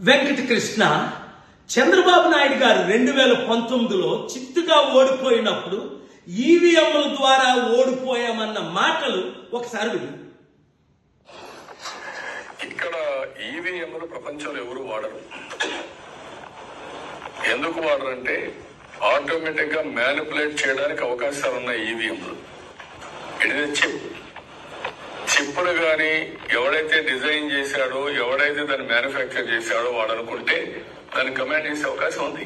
వెంకటకృష్ణ చంద్రబాబు నాయుడు గారు 2019లో చిత్తుగా ఓడిపోయినప్పుడు ఈవీఎంల ద్వారా ఓడిపోయామన్న మాటలు ఒకసారి విను. ఇక్కడ ఈవీఎంలు ప్రపంచంలో ఎవరు వాడరు. ఎందుకు వాడరంటే ఆటోమేటిక్ గా మ్యానిపులేట్ చేయడానికి అవకాశాలు ఉన్నాయి ఈవీఎంలు. ఇట్ ఇస్ చిప్పును గాని ఎవడైతే డిజైన్ చేశాడో, ఎవడైతే దాన్ని మ్యానుఫ్యాక్చర్ చేశాడో వాడు అనుకుంటే దాన్ని కమాండ్ చేసే అవకాశం ఉంది.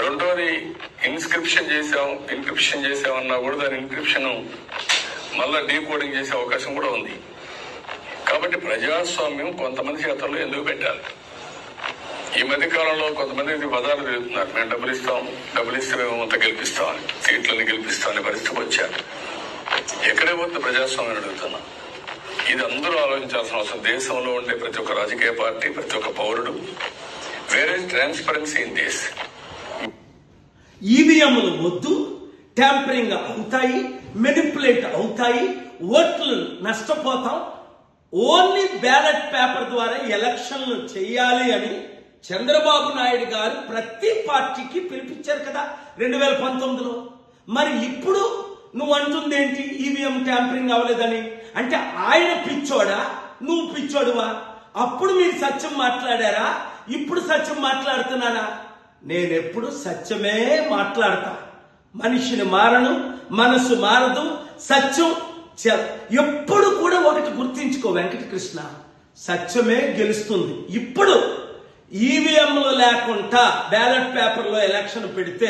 రెండోది ఇన్స్క్రిప్షన్ చేసామన్నా కూడా దాని ఇన్క్రిప్షన్ మళ్ళా డీకోడింగ్ చేసే అవకాశం కూడా ఉంది. కాబట్టి ప్రజాస్వామ్యం కొంతమంది చేతుల్లో ఎందుకు పెట్టాలి? ఈ మధ్య కాలంలో కొంతమంది పదాలు తిరుగుతున్నారు, మేము డబ్బులు ఇస్తే మేము అంతా గెలిపిస్తామని, సీట్లని గెలిపిస్తామని పరిస్థితికి వచ్చారు. ఎక్కడే పోతే ప్రజాస్వామ్యం అడుగుతున్నా. ఇది అందరూ ఆలోచించాల్సిన అవసరం. దేశంలో ఉండే ప్రతి ఒక్క రాజకీయ పార్టీ, ప్రతి ఒక్క పౌరుడు వేరే ట్రాన్స్పరెన్సీ ఇన్ దిస్. ఈవీఎంలు వద్దు, ట్యాంపరింగ్ అవుతాయి, మెనిపులేట్ అవుతాయి, ఓట్లు నష్టపోతాం, ఓన్లీ బ్యాలెట్ పేపర్ ద్వారా ఎలక్షన్లు చేయాలి అని చంద్రబాబు నాయుడు గారు ప్రతి పార్టీకి పిలిపించారు కదా 2019లో. మరి ఇప్పుడు నువ్వు అంటుంది ఏంటి? ఈవీఎం ట్యాంపరింగ్ అవ్వలేదని. అంటే ఆయన పిచ్చోడా, నువ్వు పిచ్చోడువా? అప్పుడు మీరు సత్యం మాట్లాడారా? ఇప్పుడు సత్యం మాట్లాడుతున్నారా? నేనెప్పుడు సత్యమే మాట్లాడతా. మనిషిని మారను, మనసు మారదు, సత్యం ఎప్పుడు కూడా ఒకటి గుర్తించుకో వెంకటకృష్ణ, సత్యమే గెలుస్తుంది. ఇప్పుడు ఈవీఎంలు లేకుండా బ్యాలెట్ పేపర్లో ఎలక్షన్ పెడితే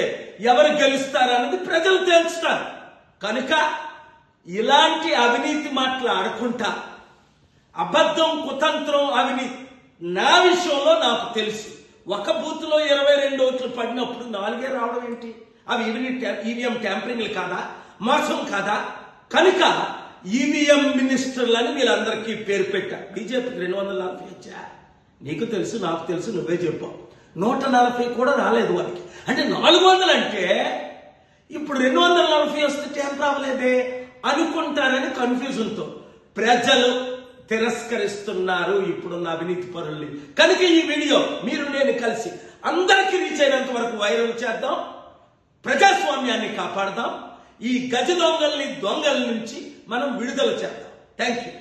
ఎవరు గెలుస్తారన్నది ప్రజలు తెలుస్తారు. కనుక ఇలాంటి అవినీతి మాటలు ఆడుకుంటా, అబద్ధం, కుతంత్రం, అవినీతి నా విషయంలో నాకు తెలుసు. ఒక బూత్ లో 22 ఓట్లు పడినప్పుడు 4 రావడం ఏంటి? అవి ఈవీఎం ట్యాంపరింగ్లు కాదా? మోసం కాదా? కనుక ఈవీఎం మినిస్టర్లని వీళ్ళందరికీ పేరు పెట్టా. బీజేపీకి 240 వచ్చా, నీకు తెలుసు, నాకు తెలుసు, నువ్వే చెప్పావు. 140 కూడా రాలేదు వారికి. అంటే 400 అంటే ఇప్పుడు 240 వస్తే ట్యాంపర్ అవ్వలేదే అనుకుంటారని కన్ఫ్యూజన్తో ప్రజలు తిరస్కరిస్తున్నారు ఇప్పుడున్న అవినీతి పరుల్ని. కనుక ఈ వీడియో మీరు నేను కలిసి అందరికీ రీచ్ అయినంత వరకు వైరల్ చేద్దాం, ప్రజాస్వామ్యాన్ని కాపాడదాం, ఈ గజ దొంగల నుంచి మనం విడుదల చేద్దాం. Thank you.